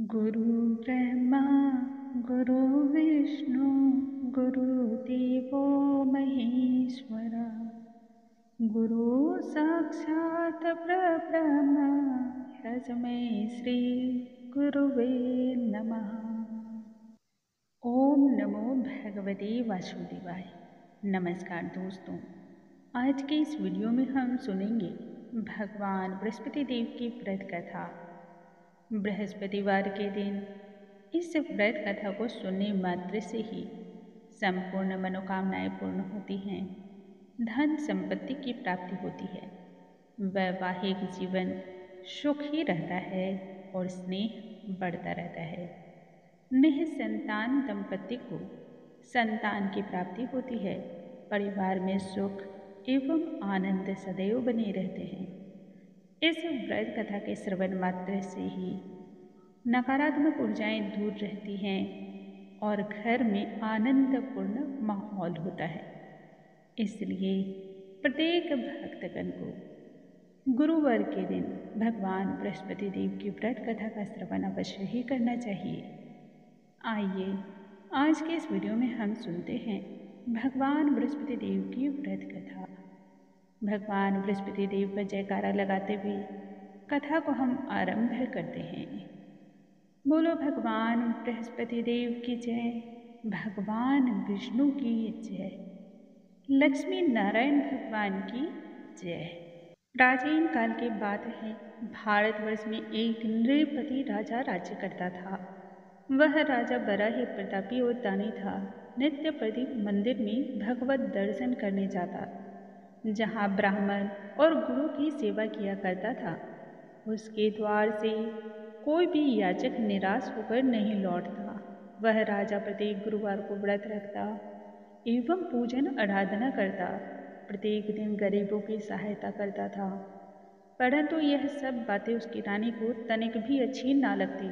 गुरु ब्रह्मा गुरु विष्णु गुरुदेवो महेश्वरा गुरु साक्षात् परब्रह्म तस्मै श्री गुरुवे नमः। ओम नमो भगवते वासुदेवाय। नमस्कार दोस्तों, आज के इस वीडियो में हम सुनेंगे भगवान बृहस्पति देव की व्रत कथा। बृहस्पतिवार के दिन इस व्रत कथा को सुनने मात्र से ही संपूर्ण मनोकामनाएं पूर्ण होती हैं, धन संपत्ति की प्राप्ति होती है, वैवाहिक जीवन सुखी रहता है और स्नेह बढ़ता रहता है। निःसंतान दंपति को संतान की प्राप्ति होती है, परिवार में सुख एवं आनंद सदैव बने रहते हैं। इस व्रत कथा के श्रवण मात्र से ही नकारात्मक ऊर्जाएं दूर रहती हैं और घर में आनंदपूर्ण माहौल होता है। इसलिए प्रत्येक भक्तगण को गुरुवार के दिन भगवान बृहस्पति देव की व्रत कथा का श्रवण अवश्य ही करना चाहिए। आइए आज के इस वीडियो में हम सुनते हैं भगवान बृहस्पति देव की व्रत कथा। भगवान बृहस्पति देव का जयकारा लगाते हुए कथा को हम आरंभ करते हैं। बोलो भगवान बृहस्पति देव की जय, भगवान विष्णु की जय, लक्ष्मी नारायण भगवान की जय। प्राचीन काल की बात है, भारतवर्ष में एक नृपति राजा राज्य करता था। वह राजा बड़ा ही प्रतापी और दानी था। नित्य प्रदीप मंदिर में भगवत दर्शन करने जाता, जहाँ ब्राह्मण और गुरु की सेवा किया करता था। उसके द्वार से कोई भी याचक निराश होकर नहीं लौटता। वह राजा प्रत्येक गुरुवार को व्रत रखता एवं पूजन आराधना करता। प्रत्येक दिन गरीबों की सहायता करता था, परंतु यह सब बातें उसकी रानी को तनिक भी अच्छी ना लगती।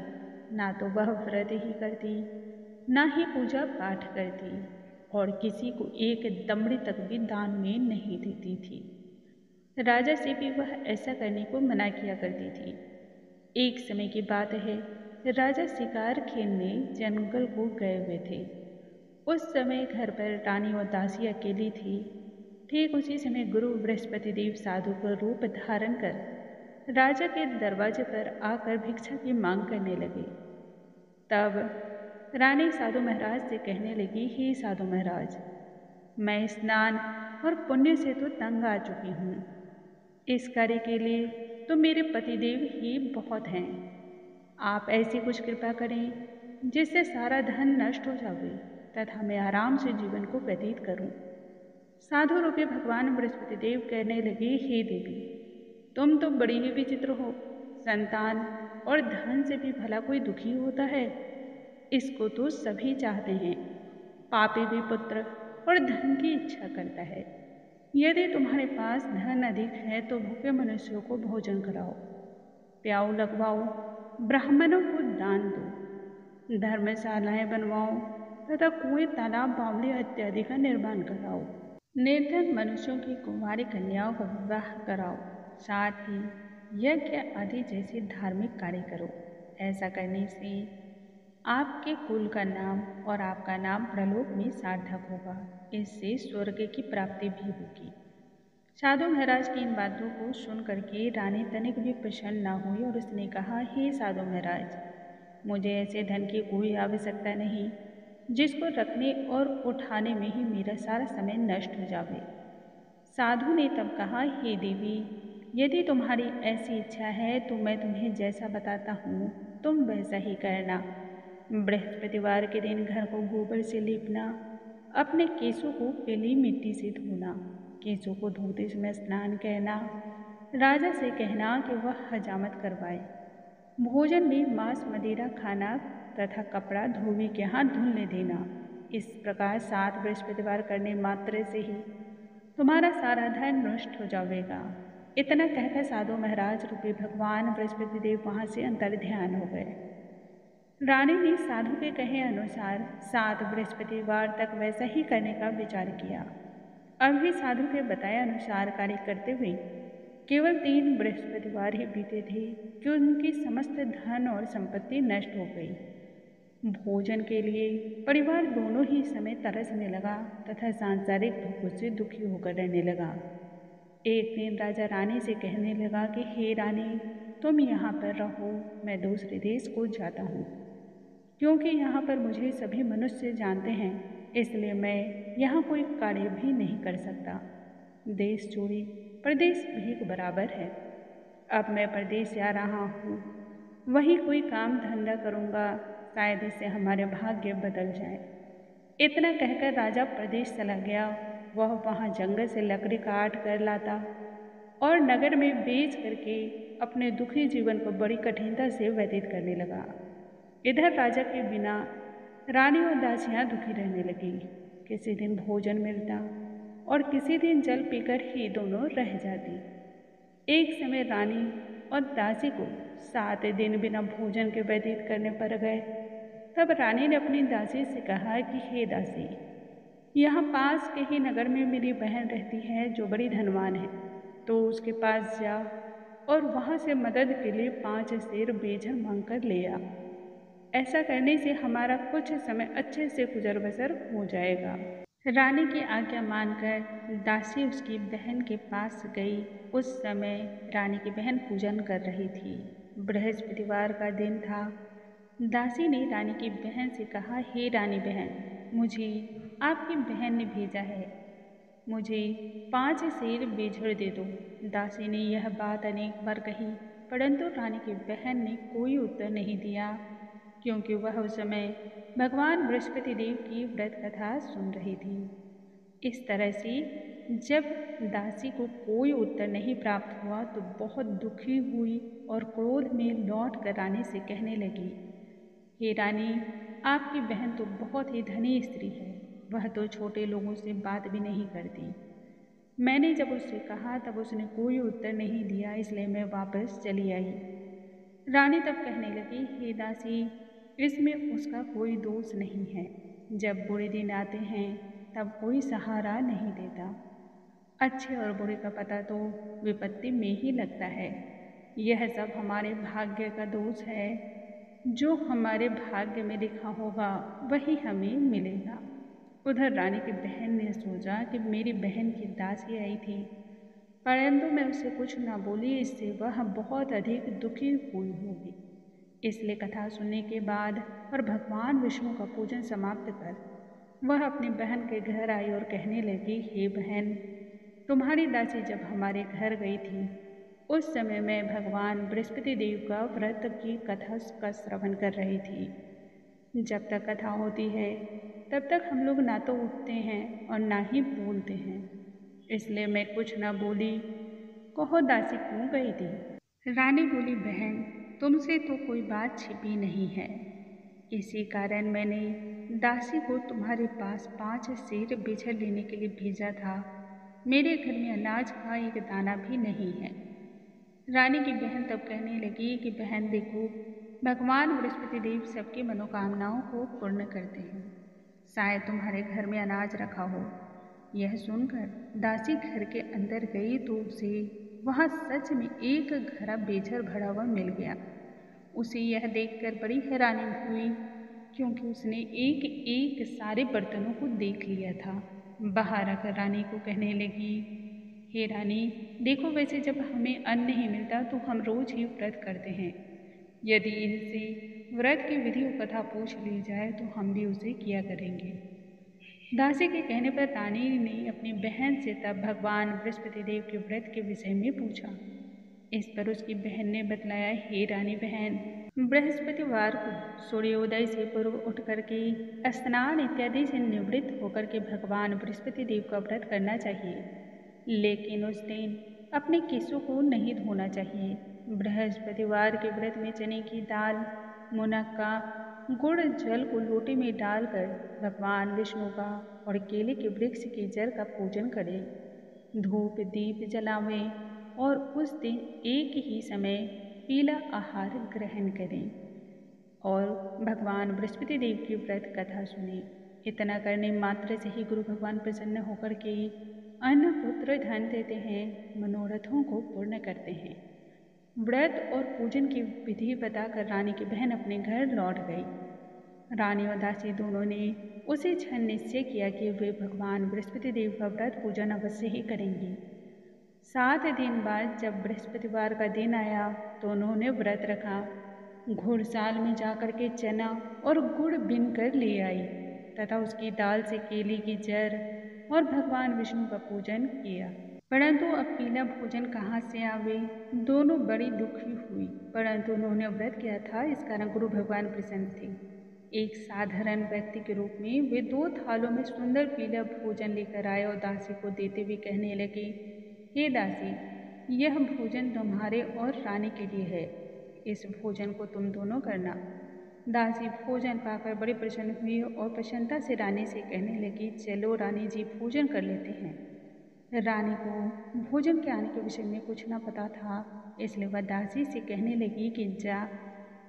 ना तो वह व्रत ही करती, ना ही पूजा पाठ करती और किसी को एक दमड़ी तक भी दान में नहीं देती थी। राजा से भी वह ऐसा करने को मना किया करती थी। एक समय की बात है, राजा शिकार खेलने जंगल को गए हुए थे। उस समय घर पर रानी और दासी अकेली थी। ठीक उसी समय गुरु बृहस्पति देव साधु का रूप धारण कर राजा के दरवाजे पर आकर भिक्षा की मांग करने लगे। तब रानी साधु महाराज से कहने लगी, हे साधु महाराज, मैं स्नान और पुण्य से तो तंग आ चुकी हूँ। इस कार्य के लिए तो मेरे पतिदेव ही बहुत हैं। आप ऐसी कुछ कृपा करें जिससे सारा धन नष्ट हो जाए तथा मैं आराम से जीवन को व्यतीत करूं। साधु रूपी भगवान बृहस्पति देव कहने लगे, हे देवी, तुम तो बड़ी ही विचित्र हो। संतान और धन से भी भला कोई दुखी होता है? इसको तो सभी चाहते हैं। पापी भी पुत्र और धन की इच्छा करता है। यदि तुम्हारे पास धन अधिक है तो भूखे मनुष्यों को भोजन कराओ, प्याऊ लगवाओ, ब्राह्मणों को दान दो, धर्मशालाएं बनवाओ तथा कुएं, तालाब, बावड़े इत्यादि का निर्माण कराओ। निर्धन मनुष्यों की कुंवारी कन्याओं का विवाह कराओ। साथ ही यज्ञ आदि जैसे धार्मिक कार्य करो। ऐसा करने से आपके कुल का नाम और आपका नाम प्रलोक में सार्थक होगा। इससे स्वर्ग की प्राप्ति भी होगी। साधु महाराज की इन बातों को सुन करके रानी तनिक भी प्रसन्न न हुई और उसने कहा, हे साधु महाराज, मुझे ऐसे धन की कोई आवश्यकता नहीं जिसको रखने और उठाने में ही मेरा सारा समय नष्ट हो जावे। साधु ने तब कहा, हे देवी, यदि तुम्हारी ऐसी इच्छा है तो मैं तुम्हें जैसा बताता हूँ तुम वैसा ही करना। बृहस्पतिवार के दिन घर को गोबर से लीपना, अपने केशों को पीली मिट्टी से धोना, केशों को धोते समय स्नान करना, राजा से कहना कि वह हजामत करवाए, भोजन में मांस मदिरा खाना तथा कपड़ा धोबी के हाथ धुलने देना। इस प्रकार 7 बृहस्पतिवार करने मात्र से ही तुम्हारा सारा धन नष्ट हो जाएगा। इतना कहकर साधु महाराज रूपी भगवान बृहस्पति देव वहाँ से अंतर ध्यान हो गए। रानी ने साधु के कहे अनुसार 7 बृहस्पतिवार तक वैसा ही करने का विचार किया। अभी साधु के बताए अनुसार कार्य करते हुए केवल 3 बृहस्पतिवार ही बीते थे कि उनकी समस्त धन और संपत्ति नष्ट हो गई। भोजन के लिए परिवार दोनों ही समय तरसने लगा तथा सांसारिक भोगों से दुखी होकर रहने लगा। एक दिन राजा रानी से कहने लगा कि हे रानी, तुम यहाँ पर रहो, मैं दूसरे देश को जाता हूँ। क्योंकि यहाँ पर मुझे सभी मनुष्य जानते हैं, इसलिए मैं यहाँ कोई कार्य भी नहीं कर सकता। देश चोरी परदेश भीख बराबर है। अब मैं परदेश जा रहा हूँ, वहीं कोई काम धंधा करूँगा, शायद इससे हमारे भाग्य बदल जाए। इतना कहकर राजा प्रदेश चला गया। वह वहाँ जंगल से लकड़ी काट कर लाता और नगर में बेच करके अपने दुखी जीवन को बड़ी कठिनता से व्यतीत करने लगा। इधर राजा के बिना रानी और दासियाँ दुखी रहने लगी। किसी दिन भोजन मिलता और किसी दिन जल पीकर ही दोनों रह जाती। एक समय रानी और दासी को 7 दिन बिना भोजन के व्यतीत करने पड़ गए। तब रानी ने अपनी दासी से कहा कि हे दासी, यहाँ पास के ही नगर में मेरी बहन रहती है जो बड़ी धनवान है, तो उसके पास जा और वहाँ से मदद के लिए 5 सेर बेझर मांग कर ले आ। ऐसा करने से हमारा कुछ समय अच्छे से गुजर बसर हो जाएगा। रानी की आज्ञा मानकर दासी उसकी बहन के पास गई। उस समय रानी की बहन पूजन कर रही थी। बृहस्पतिवार का दिन था। दासी ने रानी की बहन से कहा, हे रानी बहन, मुझे आपकी बहन ने भेजा है, मुझे 5 सेर बेझर दे दो। दासी ने यह बात अनेक बार कही, परंतु रानी की बहन ने कोई उत्तर नहीं दिया, क्योंकि वह उस समय भगवान बृहस्पति देव की व्रत कथा सुन रही थी। इस तरह से जब दासी को कोई उत्तर नहीं प्राप्त हुआ तो बहुत दुखी हुई और क्रोध में लौट कर रानी से कहने लगी, हे रानी, आपकी बहन तो बहुत ही धनी स्त्री है, वह तो छोटे लोगों से बात भी नहीं करती। मैंने जब उससे कहा तब उसने कोई उत्तर नहीं दिया, इसलिए मैं वापस चली आई। रानी तब कहने लगी, हे दासी, इसमें उसका कोई दोष नहीं है। जब बुरे दिन आते हैं तब कोई सहारा नहीं देता। अच्छे और बुरे का पता तो विपत्ति में ही लगता है। यह सब हमारे भाग्य का दोष है। जो हमारे भाग्य में लिखा होगा वही हमें मिलेगा। उधर रानी की बहन ने सोचा कि मेरी बहन की दासी आई थी, परंतु मैं उसे कुछ न बोली, इससे वह बहुत अधिक दुखी हुई होगी। इसलिए कथा सुनने के बाद और भगवान विष्णु का पूजन समाप्त कर वह अपनी बहन के घर आई और कहने लगी, हे बहन, तुम्हारी दासी जब हमारे घर गई थी उस समय मैं भगवान बृहस्पति देव का व्रत की कथा का श्रवण कर रही थी। जब तक कथा होती है तब तक हम लोग ना तो उठते हैं और ना ही बोलते हैं, इसलिए मैं कुछ न बोली। कहो दासी क्यों गई थी? रानी बोली, बहन, तुमसे तो कोई बात छिपी नहीं है, इसी कारण मैंने दासी को तुम्हारे पास 5 सेर बेझर लेने के लिए भेजा था। मेरे घर में अनाज का एक दाना भी नहीं है। रानी की बहन तब कहने लगी कि बहन देखो, भगवान बृहस्पति देव सबकी मनोकामनाओं को पूर्ण करते हैं, शायद तुम्हारे घर में अनाज रखा हो। यह सुनकर दासी घर के अंदर गई तो उसे वहाँ सच में एक घड़ा बेझर भरा हुआ मिल गया। उसे यह देखकर बड़ी हैरानी हुई, क्योंकि उसने एक एक सारे बर्तनों को देख लिया था। बाहर आकर रानी को कहने लगी, हे रानी, देखो, वैसे जब हमें अन्न नहीं मिलता तो हम रोज ही व्रत करते हैं। यदि इनसे व्रत की विधि और कथा पूछ ली जाए तो हम भी उसे किया करेंगे। दासी के कहने पर रानी ने अपनी बहन से तब भगवान बृहस्पति देव के व्रत के विषय में पूछा। इस पर उसकी बहन ने बतलाया, हे रानी बहन, बृहस्पतिवार को सूर्योदय से पूर्व उठ करके स्नान इत्यादि से निवृत्त होकर के भगवान बृहस्पति देव का व्रत करना चाहिए, लेकिन उस दिन अपने केशों को नहीं धोना चाहिए। बृहस्पतिवार के व्रत में चने की दाल, मुनक्का, गुड़, जल को लोटे में डालकर भगवान विष्णु का और केले के वृक्ष के जड़ का पूजन करें, धूप दीप जलावें और उस दिन एक ही समय पीला आहार ग्रहण करें और भगवान बृहस्पति देव की व्रत कथा सुने। इतना करने मात्र से ही गुरु भगवान प्रसन्न होकर के अन्न पुत्र धन देते हैं, मनोरथों को पूर्ण करते हैं। व्रत और पूजन की विधि बताकर रानी की बहन अपने घर लौट गई। रानी और दासी दोनों ने उसी क्षण निश्चय किया कि वे भगवान बृहस्पति देव का व्रत पूजन अवश्य ही करेंगी। 7 दिन बाद जब बृहस्पतिवार का दिन आया तो उन्होंने व्रत रखा। घुड़साल में जाकर के चना और गुड़ बीन कर ले आई तथा उसकी दाल से केले की जड़ और भगवान विष्णु का पूजन किया। परंतु अब पीला भोजन कहाँ से आवे? दोनों बड़ी दुखी हुई, परंतु उन्होंने व्रत किया था, इस कारण गुरु भगवान प्रसन्न थे। एक साधारण व्यक्ति के रूप में वे 2 थालों में सुंदर पीला भोजन लेकर आए और दासी को देते हुए कहने लगे, हे दासी, यह भोजन तुम्हारे और रानी के लिए है। इस भोजन को तुम दोनों करना। दासी भोजन पाकर बड़ी प्रसन्न हुई और प्रसन्नता से रानी से कहने लगी, चलो रानी जी, भोजन कर लेते हैं। रानी को भोजन के आने के विषय में कुछ न पता था, इसलिए वह दासी से कहने लगी कि जा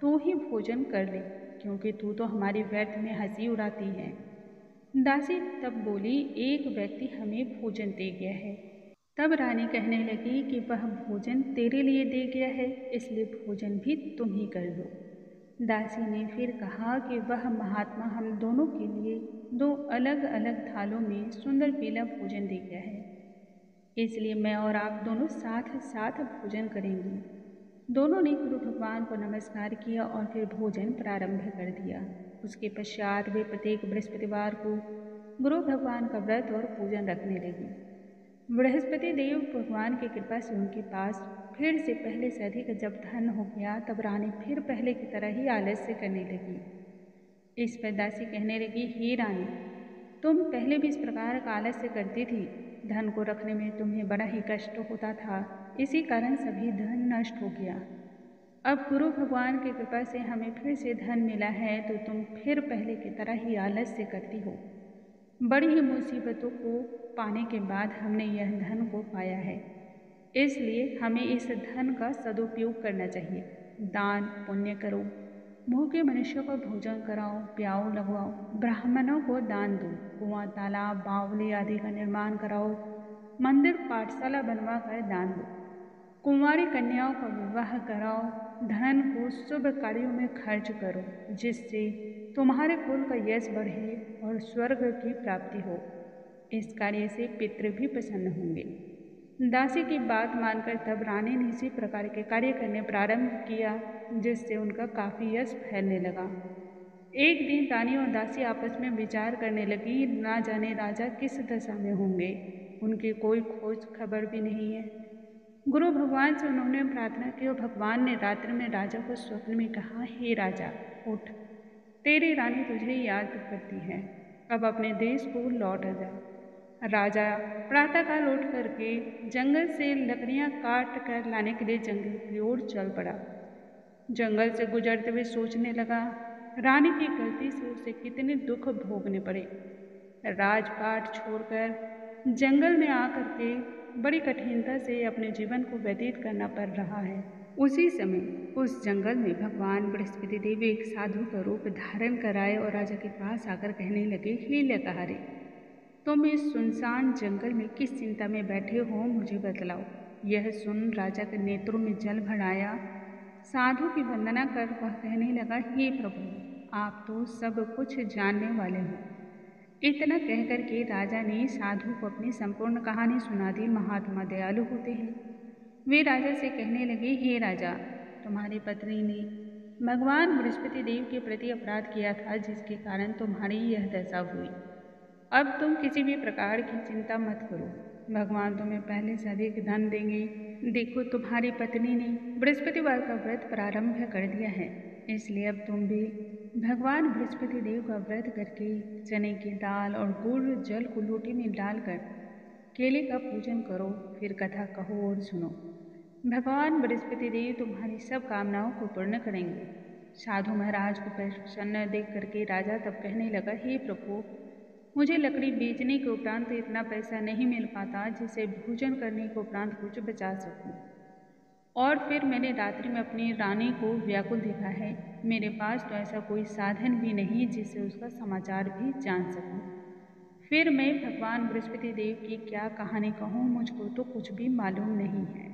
तू ही भोजन कर ले, क्योंकि तू तो हमारी व्यर्थ में हंसी उड़ाती है। दासी तब बोली, एक व्यक्ति हमें भोजन दे गया है। तब रानी कहने लगी कि वह भोजन तेरे लिए दे गया है, इसलिए भोजन भी तुम ही कर लो। दासी ने फिर कहा कि वह महात्मा हम दोनों के लिए 2 अलग अलग थालों में सुंदर पीला भोजन दे गया है, इसलिए मैं और आप दोनों साथ साथ भोजन करेंगे। दोनों ने गुरु भगवान को नमस्कार किया और फिर भोजन प्रारंभ कर दिया। उसके पश्चात वे प्रत्येक बृहस्पतिवार को गुरु भगवान का व्रत और पूजन रखने लगी। बृहस्पति देव भगवान की कृपा से उनके पास फिर से पहले से अधिक जब धन हो गया, तब रानी फिर पहले की तरह ही आलस्य करने लगी। इस पर दासी कहने लगी, हे रानी, तुम पहले भी इस प्रकार का आलस्य करती थी। धन को रखने में तुम्हें बड़ा ही कष्ट होता था, इसी कारण सभी धन नष्ट हो गया। अब गुरु भगवान की कृपा से हमें फिर से धन मिला है, तो तुम फिर पहले की तरह ही आलस्य करती हो। बड़ी ही मुसीबतों को पाने के बाद हमने यह धन को पाया है, इसलिए हमें इस धन का सदुपयोग करना चाहिए। दान पुण्य करो, भूखे मनुष्यों को भोजन कराओ, प्याऊ लगवाओ, ब्राह्मणों को दान दो, कुआं तालाब बावली आदि का निर्माण कराओ, मंदिर पाठशाला बनवा कर दान दो, कुंवारी कन्याओं का विवाह कराओ, धन को शुभ कार्यों में खर्च करो, जिससे तुम्हारे कुल का यश बढ़े और स्वर्ग की प्राप्ति हो। इस कार्य से पितृ भी प्रसन्न होंगे। दासी की बात मानकर तब रानी ने इसी प्रकार के कार्य करने प्रारंभ किया, जिससे उनका काफी यश फैलने लगा। एक दिन रानी और दासी आपस में विचार करने लगी, ना जाने राजा किस दशा में होंगे, उनकी कोई खोज खबर भी नहीं है। गुरु भगवान से उन्होंने प्रार्थना की और भगवान ने रात्रि में राजा को स्वप्न में कहा, हे राजा, उठ, तेरी रानी तुझे याद करती है, अब अपने देश को लौट जा। राजा प्रातःकाल उठ करके जंगल से लकड़ियां काट कर लाने के लिए जंगल की ओर चल पड़ा। जंगल से गुजरते हुए सोचने लगा, रानी की गलती से उसे कितने दुख भोगने पड़े। राजपाट छोड़कर जंगल में आकर के बड़ी कठिनता से अपने जीवन को व्यतीत करना पड़ रहा है। उसी समय उस जंगल में भगवान बृहस्पति देव एक साधु का रूप धारण कर आए और राजा के पास आकर कहने लगे, हे लकहारे, तुम इस सुनसान जंगल में किस चिंता में बैठे हो, मुझे बतलाओ। यह सुन राजा के नेत्रों में जल भर आया। साधु की वंदना कर वह कहने लगा, हे प्रभु, आप तो सब कुछ जानने वाले हो। इतना कहकर के राजा ने साधु को अपनी संपूर्ण कहानी सुना दी। महात्मा दयालु होते हैं। वे राजा से कहने लगे, हे राजा, तुम्हारी पत्नी ने भगवान बृहस्पति देव के प्रति अपराध किया था, जिसके कारण तुम्हारी यह दशा हुई। अब तुम किसी भी प्रकार की चिंता मत करो, भगवान तुम्हें पहले से अधिक धन देंगे। देखो, तुम्हारी पत्नी ने बृहस्पतिवार का व्रत प्रारंभ कर दिया है, इसलिए अब तुम भी भगवान बृहस्पति देव का व्रत करके चने की दाल और गुड़ जल को लोटे में डालकर केले का पूजन करो, फिर कथा कहो और सुनो। भगवान बृहस्पति देव तुम्हारी सब कामनाओं को पूर्ण करेंगे। साधु महाराज को प्रसन्न देख करके राजा तब कहने लगा, हे प्रभु, मुझे लकड़ी बेचने के उपरांत इतना पैसा नहीं मिल पाता जिसे भोजन करने के उपरांत कुछ बचा सकूं। और फिर मैंने रात्रि में अपनी रानी को व्याकुल देखा है। मेरे पास तो ऐसा कोई साधन भी नहीं जिससे उसका समाचार भी जान सकूं। फिर मैं भगवान बृहस्पति देव की क्या कहानी कहूँ, मुझको तो कुछ भी मालूम नहीं है।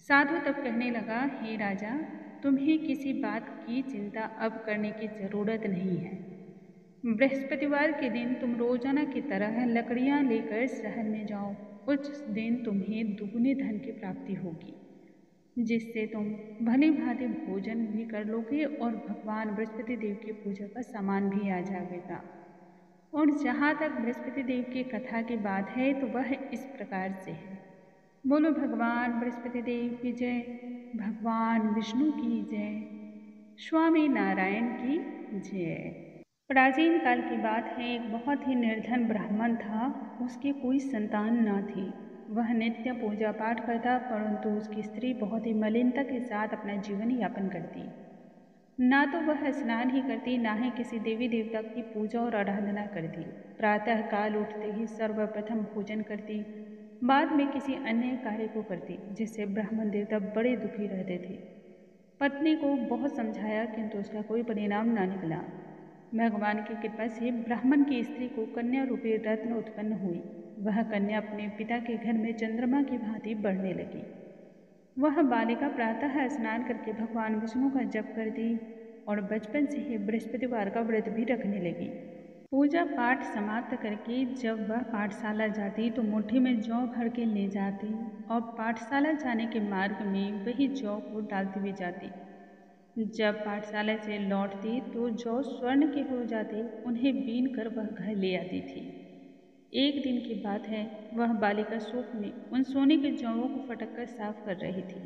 साधु तब कहने लगा, हे राजा, तुम्हें किसी बात की चिंता अब करने की जरूरत नहीं है। बृहस्पतिवार के दिन तुम रोजाना की तरह लकड़ियां लेकर शहर में जाओ। उस दिन तुम्हें दुगने धन की प्राप्ति होगी, जिससे तुम भली भांति भोजन भी कर लोगे और भगवान बृहस्पति देव की पूजा का सामान भी आ जाएगा। और जहाँ तक बृहस्पति देव की कथा की बात है तो वह इस प्रकार से है। बोलो भगवान बृहस्पति देव की जय, भगवान विष्णु की जय, स्वामी नारायण की जय। प्राचीन काल की बात है, एक बहुत ही निर्धन ब्राह्मण था। उसकी कोई संतान न थी। वह नित्य पूजा पाठ करता, परंतु उसकी स्त्री बहुत ही मलिनता के साथ अपना जीवन यापन करती। ना तो वह स्नान ही करती, ना ही किसी देवी देवता की पूजा और आराधना करती। प्रातः काल उठते ही सर्वप्रथम भोजन करती, बाद में किसी अन्य कार्य को करती, जिससे ब्राह्मण देवता बड़े दुखी रहते थे। पत्नी को बहुत समझाया, किंतु उसका कोई परिणाम ना निकला। भगवान की कृपा से ब्राह्मण की स्त्री को कन्या रूपी रत्न उत्पन्न हुई। वह कन्या अपने पिता के घर में चंद्रमा की भांति बढ़ने लगी। वह बालिका प्रातः स्नान करके भगवान विष्णु का जप करती और बचपन से ही बृहस्पतिवार का व्रत भी रखने लगी। पूजा पाठ समाप्त करके जब वह पाठशाला जाती तो मुट्ठी में जौ भर के ले जाती और पाठशाला जाने के मार्ग में वही जौ को डालती हुई जाती। जब पाठशाला से लौटती तो जौ स्वर्ण के हो जाते, उन्हें बीन कर वह घर ले आती थी। एक दिन की बात है, वह बालिका सूप में उन सोने के जौओं को फटक कर साफ कर रही थी।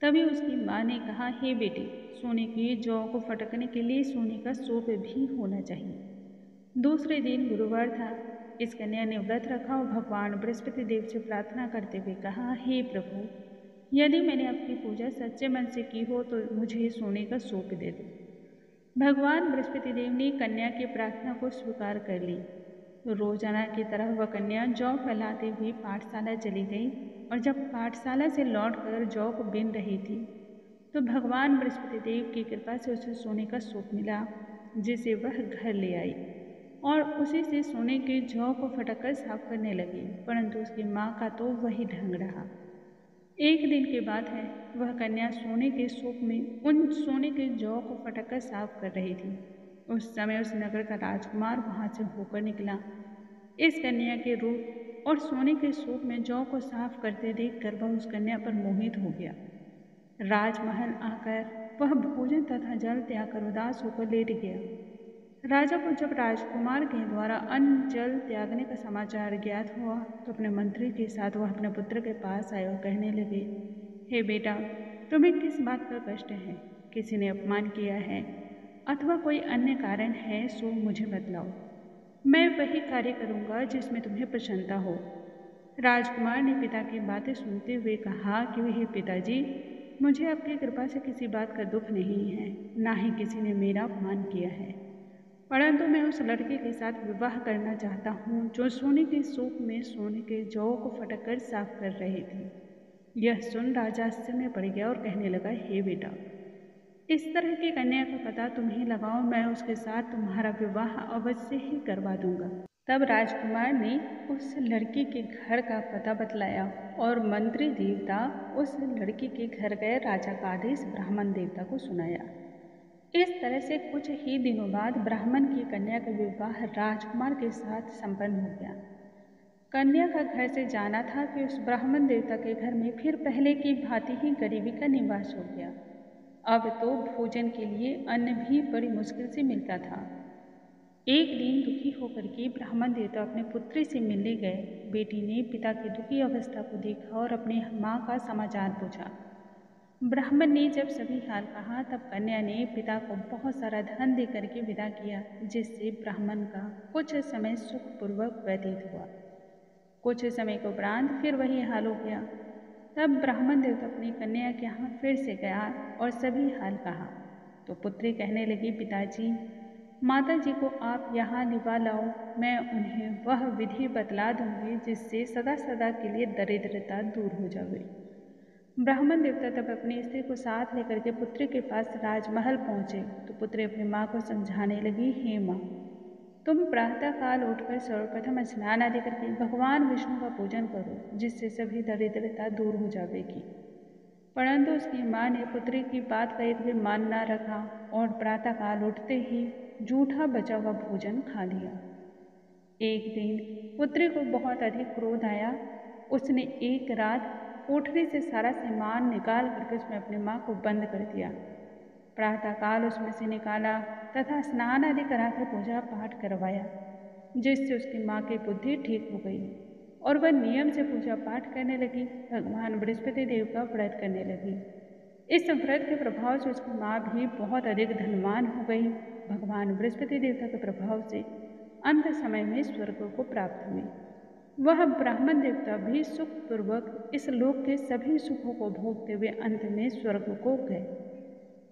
तभी उसकी माँ ने कहा, हे बेटी, सोने के जौ को फटकने के लिए सोने का सूप भी होना चाहिए। दूसरे दिन गुरुवार था। इस कन्या ने व्रत रखा और भगवान बृहस्पति देव से प्रार्थना करते हुए कहा, हे प्रभु, यदि मैंने आपकी पूजा सच्चे मन से की हो तो मुझे सोने का सूप दे दो। भगवान बृहस्पति देव ने कन्या की प्रार्थना को स्वीकार कर ली। रोजाना की तरह वह कन्या जौ फैलाते हुए पाठशाला चली गई और जब पाठशाला से लौटकर जौ को बीन रही थी तो भगवान बृहस्पति देव की कृपा से उसे सोने का सूप मिला, जिसे वह घर ले आई और उसी से सोने के जौ को फटककर साफ करने लगी। परंतु उसकी माँ का तो वही ढंग रहा। एक दिन की बात है, वह कन्या सोने के सूप में उन सोने के जौ को फटककर साफ कर रही थी। उस समय उस नगर का राजकुमार वहां से होकर निकला। इस कन्या के रूप और सोने के सूप में जौ को साफ करते देखकर वह उस कन्या पर मोहित हो गया। राजमहल आकर वह भोजन तथा जल त्याग कर उदास होकर लेट गया। राजा को जब राजकुमार के द्वारा अन्न जल त्यागने का समाचार ज्ञात हुआ तो अपने मंत्री के साथ वह अपने पुत्र के पास आए और कहने लगे, हे बेटा, तुम्हें किस बात का कष्ट है? किसी ने अपमान किया है अथवा कोई अन्य कारण है, सो मुझे बतलाओ। मैं वही कार्य करूँगा जिसमें तुम्हें प्रसन्नता हो। राजकुमार ने पिता की बातें सुनते हुए कहा कि हे पिताजी, मुझे आपकी कृपा से किसी बात का दुख नहीं है, ना ही किसी ने मेरा अपमान किया है, परंतु मैं उस लड़के के साथ विवाह करना चाहता हूँ जो सोने के सूप में सोने के जौ को फटक कर साफ कर रही थी। यह सुन राजा आश्चर्य में पड़ गया और कहने लगा, हे बेटा, इस तरह की कन्या का पता तुम्हें लगाओ, मैं उसके साथ तुम्हारा विवाह अवश्य ही करवा दूंगा। तब राजकुमार ने उस लड़की के घर का पता बतलाया और मंत्री देवता उस लड़की के घर गए राजा का आदेश ब्राह्मण देवता को सुनाया। इस तरह से कुछ ही दिनों बाद ब्राह्मण की कन्या का विवाह राजकुमार के साथ संपन्न हो गया। कन्या का घर से जाना था कि उस ब्राह्मण देवता के घर में फिर पहले की भांति ही गरीबी का निवास हो गया। अब तो भोजन के लिए अन्न भी बड़ी मुश्किल से मिलता था। एक दिन दुखी होकर के ब्राह्मण देवता अपने पुत्री से मिलने गए। बेटी ने पिता की दुखी अवस्था को देखा और अपनी माँ का समाचार पूछा। ब्राह्मण ने जब सभी हाल कहा तब कन्या ने पिता को बहुत सारा धन दे करके विदा किया, जिससे ब्राह्मण का कुछ समय सुखपूर्वक व्यतीत हुआ। कुछ समय के उपरांत फिर वही हाल हो गया। तब ब्राह्मण देवता अपनी कन्या के यहाँ फिर से गया और सभी हाल कहा तो पुत्री कहने लगी, पिताजी, माता जी को आप यहाँ लिवा लाओ, मैं उन्हें वह विधि बतला दूंगी जिससे सदा सदा के लिए दरिद्रता दूर हो जाए। ब्राह्मण देवता तब अपनी स्त्री को साथ लेकर के पुत्री के पास राजमहल पहुँचे तो पुत्री अपनी माँ को समझाने लगी, हे माँ, तुम प्रातःकाल उठकर सर्वप्रथम स्नान आदि करके भगवान विष्णु का पूजन करो, जिससे सभी दरिद्रता दूर हो जाएगी। परंतु उसकी माँ ने पुत्री की बात का एक भी मान न रखा और प्रातःकाल उठते ही जूठा बचा हुआ भोजन खा लिया। एक दिन पुत्री को बहुत अधिक क्रोध आया। उसने एक रात कोठरी से सारा सामान निकाल करके उसमें अपनी माँ को बंद कर दिया। प्रातःकाल उसमें से निकाला तथा स्नान आदि कराकर पूजा पाठ करवाया, जिससे उसकी माँ की बुद्धि ठीक हो गई और वह नियम से पूजा पाठ करने लगी। भगवान बृहस्पति देव का व्रत करने लगी। इस व्रत के प्रभाव से उसकी माँ भी बहुत अधिक धनवान हो गई। भगवान बृहस्पति देवता के प्रभाव से अंत समय में स्वर्ग को प्राप्त हुई। वह ब्राह्मण देवता भी सुखपूर्वक इस लोक के सभी सुखों को भोगते हुए अंत में स्वर्ग को गए।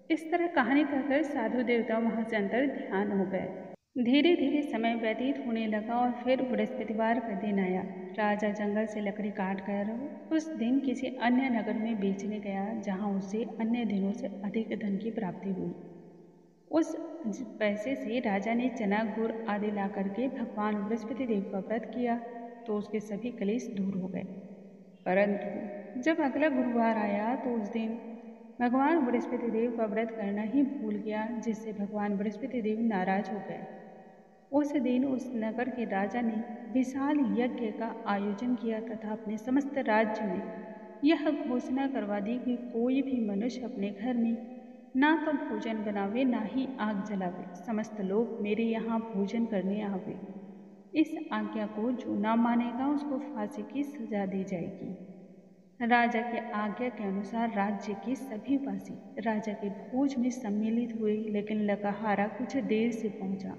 इस तरह कहानी कहकर साधु देवता वहां से अंतर ध्यान हो गए। धीरे धीरे समय व्यतीत होने लगा और फिर बृहस्पतिवार का दिन आया। राजा जंगल से लकड़ी काट कर उस दिन किसी अन्य नगर में बेचने गया, जहां उसे अन्य दिनों से अधिक धन की प्राप्ति हुई। उस पैसे से राजा ने चना गुड़ आदि ला करके भगवान बृहस्पति देव का व्रत किया, तो उसके सभी कलेश दूर हो गए। परंतु जब अगला गुरुवार आया तो उस दिन भगवान बृहस्पति देव का व्रत करना ही भूल गया, जिससे भगवान बृहस्पति देव नाराज हो गए। उस दिन उस नगर के राजा ने विशाल यज्ञ का आयोजन किया तथा अपने समस्त राज्य में यह घोषणा करवा दी कि कोई भी मनुष्य अपने घर में ना तो भोजन बनावे ना ही आग जलावे, समस्त लोग मेरे यहाँ भोजन करने आवे। इस आज्ञा को जो ना मानेगा उसको फांसी की सजा दी जाएगी। राजा के आज्ञा के अनुसार राज्य के सभी वासी राजा के भोज में सम्मिलित हुए, लेकिन लकहारा कुछ देर से पहुंचा,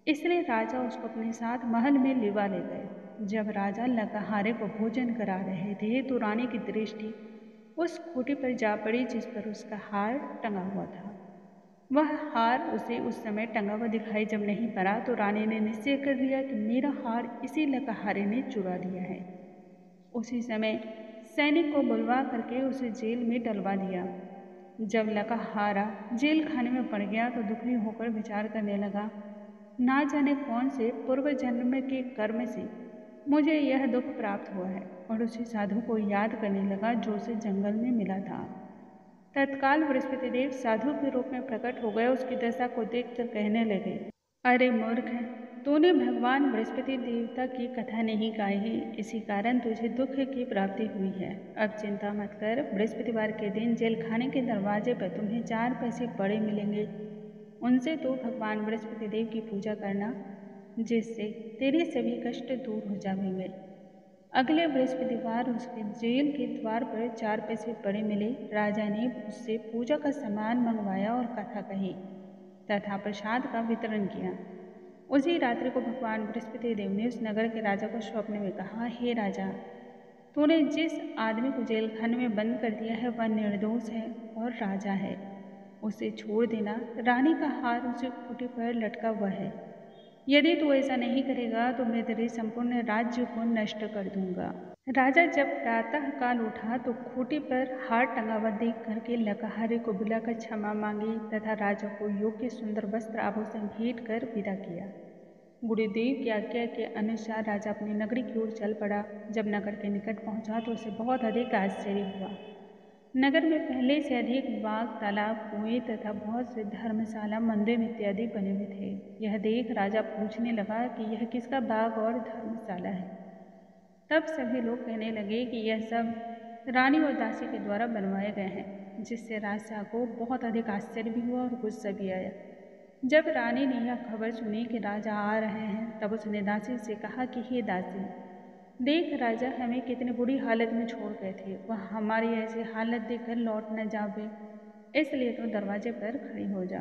इसलिए राजा उसको अपने साथ महल में लिवा ले गए। जब राजा लकहारे को भोजन करा रहे थे तो रानी की दृष्टि उस खूंटी पर जा पड़ी जिस पर उसका हार टंगा हुआ था। वह हार उसे उस समय टंगा हुआ दिखाई जब नहीं पड़ा तो रानी ने निश्चय कर लिया कि मेरा हार इसी लकहारे ने चुरा लिया है। उसी समय सैनिक को बुलवा करके उसे जेल में डलवा दिया। जब लकहारा जेल खाने में पड़ गया तो दुखी होकर विचार करने लगा, ना जाने कौन से पूर्व जन्म के कर्म से मुझे यह दुख प्राप्त हुआ है, और उसी साधु को याद करने लगा जो उसे जंगल में मिला था। तत्काल बृहस्पति देव साधु के रूप में प्रकट हो गए। उसकी दशा को देखकर कहने लगे, अरे मूर्ख, तूने भगवान बृहस्पति देवता की कथा नहीं गाई, इसी कारण तुझे दुख की प्राप्ति हुई है। अब चिंता मत कर, बृहस्पतिवार के दिन जेल खाने के दरवाजे पर तुम्हें 4 पैसे पड़े मिलेंगे। उनसे तो भगवान बृहस्पति देव की पूजा करना, जिससे तेरे सभी कष्ट दूर हो जाएंगे। अगले बृहस्पतिवार उसके जेल के द्वार पर 4 पैसे पड़े मिले। राजा ने उससे पूजा का सामान मंगवाया और कथा कही तथा प्रसाद का वितरण किया। उसी रात्रि को भगवान बृहस्पति देव ने उस नगर के राजा को स्वप्न में कहा, हे राजा, तूने जिस आदमी को जेल खाने में बंद कर दिया है वह निर्दोष है और राजा है, उसे छोड़ देना। रानी का हार उसे खूंटी पर लटका हुआ है। यदि तू ऐसा नहीं करेगा तो मैं तेरे संपूर्ण राज्य को नष्ट कर दूंगा। राजा जब प्रातः काल उठा तो खूंटी पर हार टंगा हुआ देख करके लकहारे को बुलाकर क्षमा मांगी तथा राजा को योग्य सुंदर वस्त्र आभूषण भेंट कर विदा किया। गुरुदेव की आज्ञा के अनुसार राजा अपनी नगरी की ओर चल पड़ा। जब नगर के निकट पहुंचा तो उसे बहुत अधिक आश्चर्य हुआ। नगर में पहले से अधिक बाग, तालाब, कुएं तथा बहुत से धर्मशाला, मंदिर इत्यादि बने हुए थे। यह देख राजा पूछने लगा कि यह किसका बाग और धर्मशाला है। तब सभी लोग कहने लगे कि यह सब रानी और दासी के द्वारा बनवाए गए हैं, जिससे राजा को बहुत अधिक आश्चर्य भी हुआ और गुस्सा भी आया। जब रानी ने यह खबर सुनी कि राजा आ रहे हैं, तब उसने दासी से कहा कि हे दासी, देख राजा हमें कितनी बुरी हालत में छोड़ गए थे, वह हमारी ऐसी हालत देखकर लौट न जावे, इसलिए तो दरवाजे पर खड़ी हो जा।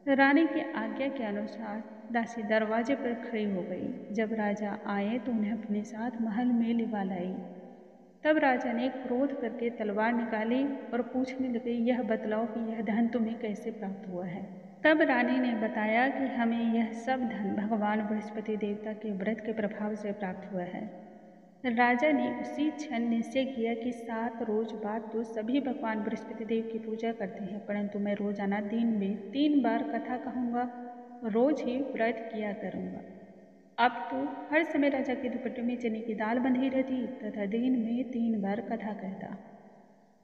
रानी की आज्ञा के अनुसार दासी दरवाजे पर खड़ी हो गई। जब राजा आए तो उन्हें अपने साथ महल में लिवा लाई। तब राजा ने क्रोध करके तलवार निकाली और पूछने लगे, यह बतलाओ कि यह धन तुम्हें कैसे प्राप्त हुआ है। तब रानी ने बताया कि हमें यह सब धन भगवान बृहस्पति देवता के व्रत के प्रभाव से प्राप्त हुआ है। राजा ने उसी क्षण निश्चय किया कि 7 रोज बाद तो सभी भगवान बृहस्पति देव की पूजा करते हैं, परंतु मैं रोजाना दिन में 3 बार कथा कहूँगा रोज ही व्रत किया करूँगा। अब तो हर समय राजा के दुपट्टे में चने की दाल बंधी रहती तथा दिन में 3 बार कथा कहता।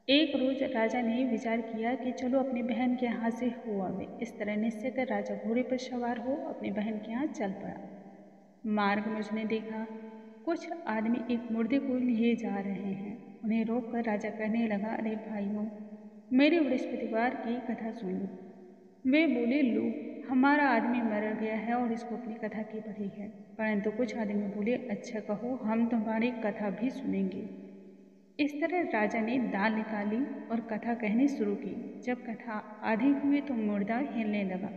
एक रोज राजा ने विचार किया कि चलो अपनी बहन के यहाँ से हो आवे। इस तरह निश्चय कर राजा घोड़े पर सवार हो अपनी बहन के यहाँ चल पड़ा। मार्ग में उसने देखा कुछ आदमी एक मुर्दे को लिए जा रहे हैं। उन्हें रोककर राजा कहने लगा, अरे भाइयों, मेरे बृहस्पतिवार की कथा सुन लो। वे बोले, लो, हमारा आदमी मर गया है और इसको अपनी कथा की पड़ी है। परंतु कुछ आदमी बोले, अच्छा कहो, हम तुम्हारी कथा भी सुनेंगे। इस तरह राजा ने दाल निकाली और कथा कहनी शुरू की। जब कथा आधी हुई तो मुर्दा हिलने लगा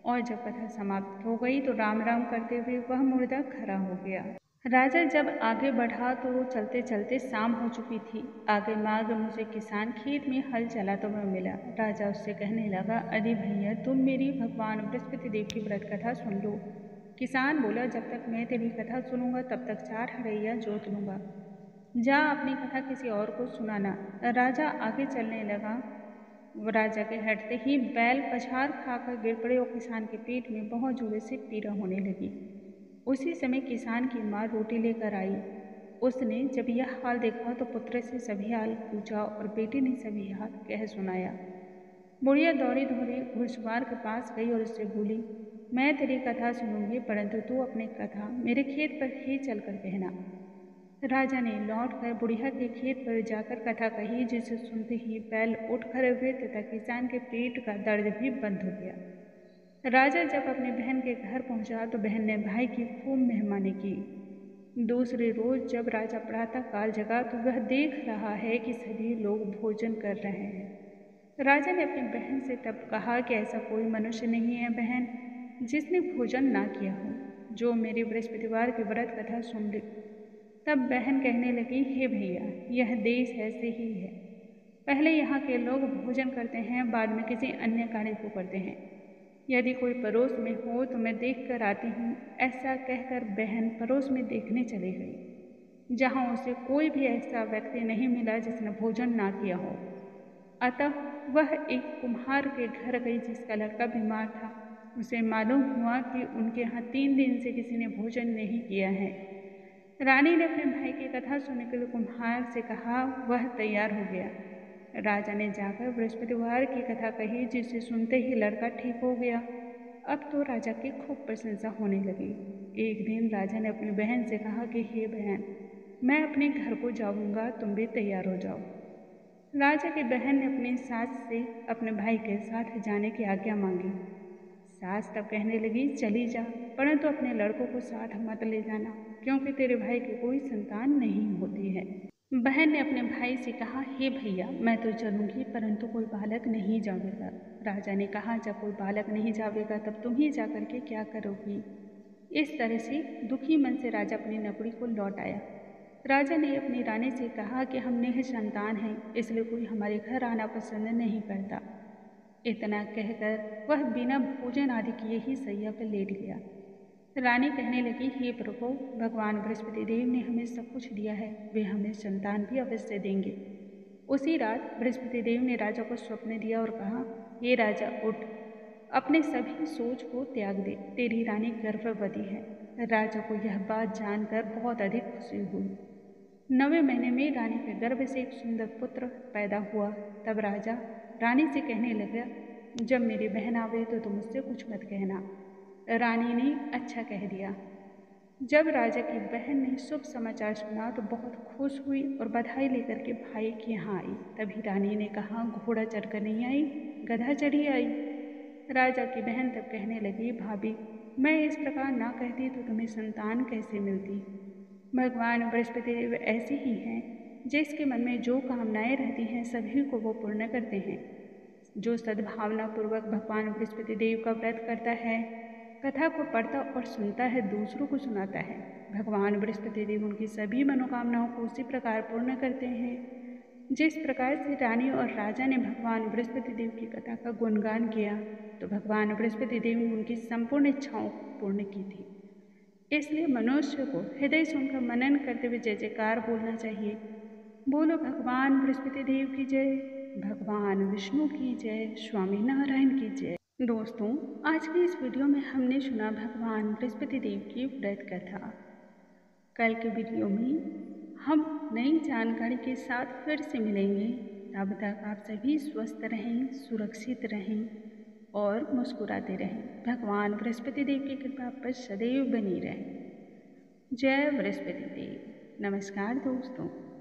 और जब कथा समाप्त हो गई तो राम राम करते हुए वह मुर्दा खड़ा हो गया। राजा जब आगे बढ़ा तो चलते चलते शाम हो चुकी थी। आगे मार्ग में उसे किसान खेत में हल चलाता हुआ मिला। राजा उससे कहने लगा, अरे भैया, तुम मेरी भगवान बृहस्पति देव की व्रत कथा सुन लो। किसान बोला, जब तक मैं तेरी कथा सुनूंगा तब तक 4 हड़ैया जोत लूंगा। जा अपनी कथा किसी और को सुनाना। राजा आगे चलने लगा। राजा के हटते ही बैल पछाड़ खाकर गिर पड़े और किसान के पेट में बहुत जोर से पीड़ा होने लगी। उसी समय किसान की माँ रोटी लेकर आई। उसने जब यह हाल देखा तो पुत्र से सभी हाल पूछा और बेटे ने सभी हाल कह सुनाया। बुढ़िया दौड़ी दौड़ी घुड़सवार के पास गई और उससे बोली, मैं तेरी कथा सुनूंगी, परंतु तू अपनी कथा मेरे खेत पर ही चलकर कहना। राजा ने लौटकर बुढ़िया के खेत पर जाकर कथा कही, जिसे सुनते ही बैल उठ खड़े हुए तथा किसान के पेट का दर्द भी बंद हो गया। राजा जब अपनी बहन के घर पहुंचा तो बहन ने भाई की खूब मेहमानी की। दूसरे रोज जब राजा प्रातःकाल जगा तो वह देख रहा है कि सभी लोग भोजन कर रहे हैं। राजा ने अपनी बहन से तब कहा कि ऐसा कोई मनुष्य नहीं है बहन, जिसने भोजन ना किया हो, जो मेरे बृहस्पतिवार की व्रत कथा सुन ले। तब बहन कहने लगी, हे भैया, यह देश ऐसे ही है। पहले यहाँ के लोग भोजन करते हैं, बाद में किसी अन्य कार्य को करते हैं। यदि कोई पड़ोस में हो तो मैं देख कर आती हूँ। ऐसा कहकर बहन पड़ोस में देखने चली गई, जहाँ उसे कोई भी ऐसा व्यक्ति नहीं मिला जिसने भोजन ना किया हो। अतः वह एक कुम्हार के घर गई जिसका लड़का बीमार था। उसे मालूम हुआ कि उनके यहाँ 3 दिन से किसी ने भोजन नहीं किया है। रानी ने अपने भाई की कथा सुनने के लिए कुम्हार से कहा। वह तैयार हो गया। राजा ने जाकर बृहस्पतिवार की कथा कही, जिसे सुनते ही लड़का ठीक हो गया। अब तो राजा की खूब प्रशंसा होने लगी। एक दिन राजा ने अपनी बहन से कहा कि हे बहन, मैं अपने घर को जाऊंगा, तुम भी तैयार हो जाओ। राजा की बहन ने अपनी सास से अपने भाई के साथ जाने की आज्ञा मांगी। सास तब कहने लगी, चली जा, परंतु अपने लड़कों को साथ मत ले जाना, क्योंकि तेरे भाई की कोई संतान नहीं होती है। बहन ने अपने भाई से कहा, हे भैया, मैं तो चलूंगी, परंतु कोई बालक नहीं जावेगा। राजा ने कहा, जब कोई बालक नहीं जावेगा तब तुम ही जाकर के क्या करोगी। इस तरह से दुखी मन से राजा अपनी नगरी को लौट आया। राजा ने अपनी रानी से कहा कि हम निसंतान हैं, इसलिए कोई हमारे घर आना पसंद नहीं करता। इतना कहकर वह बिना भोजन आदि किए ही सैया पर लेट गया। रानी कहने लगी, हे प्रभु, भगवान बृहस्पति देव ने हमें सब कुछ दिया है, वे हमें संतान भी अवश्य देंगे। उसी रात बृहस्पति देव ने राजा को स्वप्न दिया और कहा, हे राजा, उठ, अपने सभी सोच को त्याग दे, तेरी रानी गर्भवती है। राजा को यह बात जानकर बहुत अधिक खुशी हुई। 9वें महीने में रानी के गर्भ से एक सुंदर पुत्र पैदा हुआ। तब राजा रानी से कहने लगा, जब मेरी बहन आवे तो तुम उससे कुछ मत कहना। रानी ने अच्छा कह दिया। जब राजा की बहन ने शुभ समाचार सुना तो बहुत खुश हुई और बधाई लेकर के भाई के यहाँ आई। तभी रानी ने कहा, घोड़ा चढ़कर नहीं आई, गधा चढ़ी आई। राजा की बहन तब कहने लगी, भाभी, मैं इस प्रकार ना कहती तो तुम्हें संतान कैसे मिलती। भगवान बृहस्पति देव ऐसे ही हैं, जिसके मन में जो कामनाएं रहती हैं सभी को वो पूर्ण करते हैं। जो सद्भावना पूर्वक भगवान बृहस्पति देव का व्रत करता है, कथा को पढ़ता और सुनता है, दूसरों को सुनाता है, भगवान बृहस्पति देव उनकी सभी मनोकामनाओं को उसी प्रकार पूर्ण करते हैं जिस प्रकार से रानी और राजा ने भगवान बृहस्पति देव की कथा का गुणगान किया तो भगवान बृहस्पति देव ने उनकी संपूर्ण इच्छाओं को पूर्ण की थी। इसलिए मनुष्य को हृदय सुनकर मनन करते हुए जय जयकार बोलना चाहिए। बोलो भगवान बृहस्पति देव की जय, भगवान विष्णु की जय, स्वामी नारायण की जय। दोस्तों, आज की इस वीडियो में हमने सुना भगवान बृहस्पति देव की व्रत कथा। कल के वीडियो में हम नई जानकारी के साथ फिर से मिलेंगे। तब तक आप सभी स्वस्थ रहें, सुरक्षित रहें और मुस्कुराते रहें। भगवान बृहस्पति देव की कृपा पर सदैव बनी रहें। जय बृहस्पति देव। नमस्कार दोस्तों।